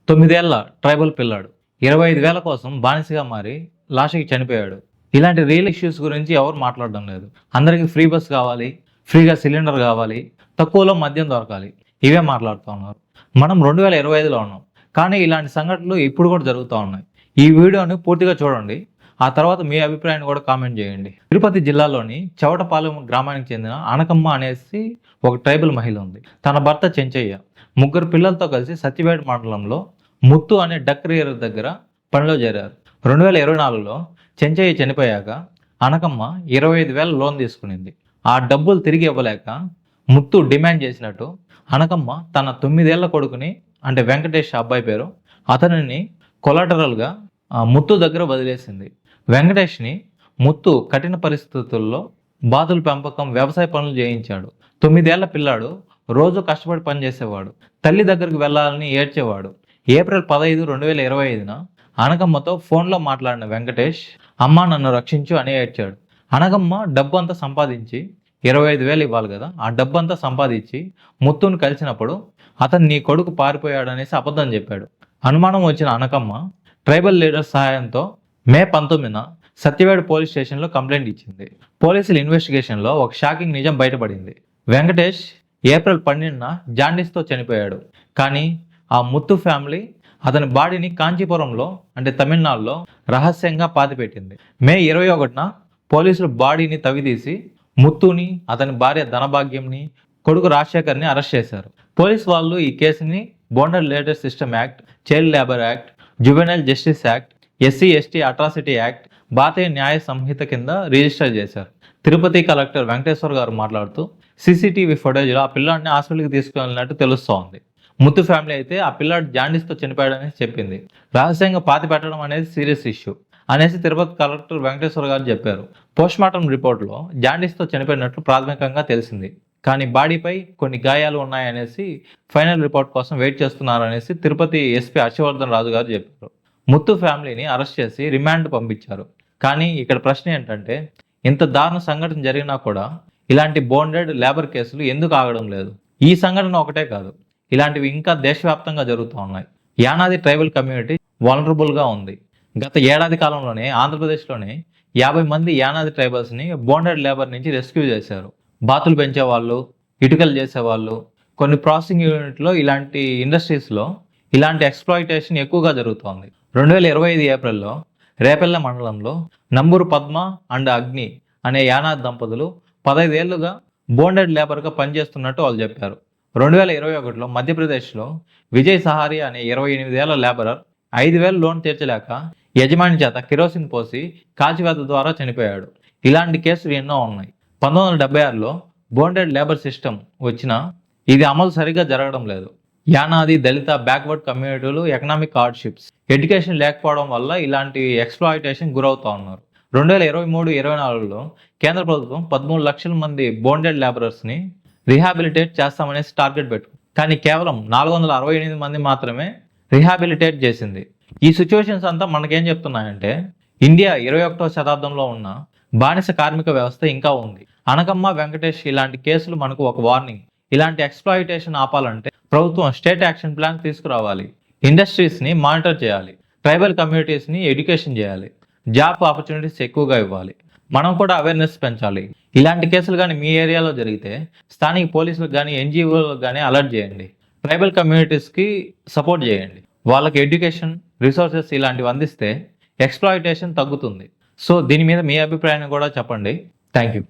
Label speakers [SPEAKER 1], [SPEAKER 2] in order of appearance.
[SPEAKER 1] 9 ఏళ్ల ట్రైబల్ పిల్లాడు 25,000 కోసం బానిసగా మారి లాస్ట్‌కి చనిపోయాడు. ఇలాంటి రియల్ ఇష్యూస్ గురించి ఎవరు మాట్లాడడం లేదు. అందరికీ ఫ్రీ బస్ కావాలి, ఫ్రీగా సిలిండర్ కావాలి, తక్కువలో మద్యం దొరకాలి. ఇవే మాట్లాడుతూ ఉన్నారు. మనం 2025లో ఉన్నాం. కానీ ఇలాంటి సంఘటనలు ఇప్పుడు కూడా జరుగుతూ ఉన్నాయి. ఈ వీడియోని పూర్తిగా చూడండి. ఆ తర్వాత మీ అభిప్రాయాన్ని కూడా కామెంట్ చేయండి. తిరుపతి జిల్లాలోని చవటపాలెం గ్రామానికి చెందిన అనకమ్మ అనేసి ఒక ట్రైబల్ మహిళ ఉంది. తన భర్త చెంచయ్య ముగ్గురు పిల్లలతో కలిసి సత్యవేట మండలంలో ముత్తు అనే డక్ రియర్ దగ్గర పనిలో చేరారు. 2024లో చెంచయ్య చనిపోయాక అనకమ్మ 25,000 లోన్ తీసుకునింది. ఆ డబ్బులు తిరిగి ఇవ్వలేక ముత్తు డిమాండ్ చేసినట్టు అనకమ్మ తన 9 ఏళ్ల కొడుకుని, అంటే వెంకటేష్ అబ్బాయి పేరు, అతనిని కొలాటరల్గా ముత్తు దగ్గర వదిలేసింది. వెంకటేష్ని ముత్తు కఠిన పరిస్థితుల్లో బాతుల పెంపకం, వ్యవసాయ పనులు చేయించాడు. 9 ఏళ్ల పిల్లాడు రోజు కష్టపడి పనిచేసేవాడు. తల్లి దగ్గరికి వెళ్ళాలని ఏడ్చేవాడు. ఏప్రిల్ 15, 2025న అనకమ్మతో ఫోన్లో మాట్లాడిన వెంకటేష్, అమ్మ నన్ను రక్షించు అని ఏడ్చాడు. అనకమ్మ డబ్బు అంతా సంపాదించి 25,000 ఇవ్వాలి కదా, ఆ డబ్బు అంతా సంపాదించి ముత్తును కలిసినప్పుడు అతను నీ కొడుకు పారిపోయాడనేసి అబద్ధం చెప్పాడు. అనుమానం వచ్చిన అనకమ్మ ట్రైబల్ లీడర్ సహాయంతో మే 19న సత్యవేడ పోలీస్ స్టేషన్లో కంప్లైంట్ ఇచ్చింది. పోలీసుల ఇన్వెస్టిగేషన్లో ఒక షాకింగ్ నిజం బయటపడింది. వెంకటేష్ ఏప్రిల్ 12న జాండీస్తో చనిపోయాడు. కానీ ఆ ముత్తు ఫ్యామిలీ అతని బాడీని కాంచీపురంలో, అంటే తమిళనాడులో రహస్యంగా పాతిపెట్టింది. మే 21న పోలీసులు బాడీని తవ్వితీసి ముత్తుని, అతని భార్య ధనభాగ్యంని, కొడుకు రాజశేఖర్ని అరెస్ట్ చేశారు. పోలీస్ వాళ్ళు ఈ కేసుని bonded labour system act, child labour act, juvenile justice act, SC/ST atrocity act, Bharatiya Nyaya Sanhita కింద రిజిస్టర్ చేశారు. తిరుపతి కలెక్టర్ వెంకటేశ్వర్ గారు మాట్లాడుతూ, CCTV ఫుటేజ్లో ఆ పిల్లాడిని హాస్పిటల్కి తీసుకెళ్ళినట్టు తెలుస్తోంది. ముత్తు ఫ్యామిలీ అయితే ఆ పిల్లాడు జాండీస్తో చనిపోయాడని చెప్పింది. రహస్యంగా పాతి పెట్టడం అనేది సీరియస్ ఇష్యూ అనేసి తిరుపతి కలెక్టర్ వెంకటేశ్వర గారు చెప్పారు. పోస్ట్మార్టం రిపోర్ట్లో జాండీస్తో చనిపోయినట్లు ప్రాథమికంగా తెలిసింది. కానీ బాడీపై కొన్ని గాయాలు ఉన్నాయనేసి ఫైనల్ రిపోర్ట్ కోసం వెయిట్ చేస్తున్నారనేసి తిరుపతి SP హర్షవర్ధన్ రాజు గారు చెప్పారు. ముత్తు ఫ్యామిలీని అరెస్ట్ చేసి రిమాండ్ పంపించారు. కానీ ఇక్కడ ప్రశ్న ఏంటంటే, ఇంత దారుణ సంఘటన జరిగినా కూడా ఇలాంటి బోండెడ్ లేబర్ కేసులు ఎందుకు ఆగడం లేదు? ఈ సంఘటన ఒకటే కాదు, ఇలాంటివి ఇంకా దేశవ్యాప్తంగా జరుగుతూ ఉన్నాయి. యానాది ట్రైబల్ కమ్యూనిటీ వలనరబుల్గా ఉంది. గత ఏడాది కాలంలోనే ఆంధ్రప్రదేశ్లోనే 50 మంది యానాది ట్రైబల్స్ని బోండెడ్ లేబర్ నుంచి రెస్క్యూ చేశారు. బాతులు పెంచేవాళ్ళు, ఇటుకలు చేసేవాళ్ళు, కొన్ని ప్రాసెసింగ్ యూనిట్లో, ఇలాంటి ఇండస్ట్రీస్లో ఇలాంటి ఎక్స్ప్లాయిటేషన్ ఎక్కువగా జరుగుతోంది. 2025 ఏప్రిల్లో రేపెల్ల మండలంలో నంబూరు పద్మ అండ్ అగ్ని అనే యానాది దంపతులు 15 ఏళ్లుగా బోండెడ్ లేబర్గా పనిచేస్తున్నట్టు వాళ్ళు చెప్పారు. 2021లో మధ్యప్రదేశ్లో విజయ్ సహారి అనే 28 ఏళ్ల లేబరర్ 5,000 లోన్ తీర్చలేక యజమాని చేత కిరోసిన్ పోసి కాల్చివేత ద్వారా చనిపోయాడు. ఇలాంటి కేసులు ఎన్నో ఉన్నాయి. 1976లో బోండెడ్ లేబర్ సిస్టమ్ వచ్చినా ఇది అమలు సరిగ్గా జరగడం లేదు. యానాది, దళిత, బ్యాక్వర్డ్ కమ్యూనిటీలు ఎకనామిక్ హార్డ్షిప్స్, ఎడ్యుకేషన్ లేకపోవడం వల్ల ఇలాంటి ఎక్స్ప్లాయిటేషన్ గురవుతూ ఉన్నారు. 2023-24లో కేంద్ర ప్రభుత్వం 13 లక్షల మంది బోండెడ్ లేబరర్స్ని రీహాబిలిటేట్ చేస్తామనేసి టార్గెట్ పెట్టు, కానీ కేవలం 468 మంది మాత్రమే రీహాబిలిటేట్ చేసింది. ఈ సిచ్యువేషన్స్ అంతా మనకేం చెప్తున్నాయంటే, ఇండియా 21వ శతాబ్దంలో ఉన్న బానిస కార్మిక వ్యవస్థ ఇంకా ఉంది. అనకమ్మ, వెంకటేష్ ఇలాంటి కేసులు మనకు ఒక వార్నింగ్. ఇలాంటి ఎక్స్ప్లాయిటేషన్ ఆపాలంటే ప్రభుత్వం స్టేట్ యాక్షన్ ప్లాన్ తీసుకురావాలి. ఇండస్ట్రీస్ని మానిటర్ చేయాలి. ట్రైబల్ కమ్యూనిటీస్ని ఎడ్యుకేషన్ చేయాలి. జాబ్ ఆపర్చునిటీస్ ఎక్కువగా ఇవ్వాలి. మనం కూడా అవేర్నెస్ పెంచాలి. ఇలాంటి కేసులు కానీ మీ ఏరియాలో జరిగితే స్థానిక పోలీసులకు కానీ, NGOలకు కానీ అలర్ట్ చేయండి. ట్రైబల్ కమ్యూనిటీస్కి సపోర్ట్ చేయండి. వాళ్ళకి ఎడ్యుకేషన్, రిసోర్సెస్ ఇలాంటివి అందిస్తే ఎక్స్ప్లాయిటేషన్ తగ్గుతుంది. సో దీని మీద మీ అభిప్రాయాన్ని కూడా చెప్పండి. Thank you.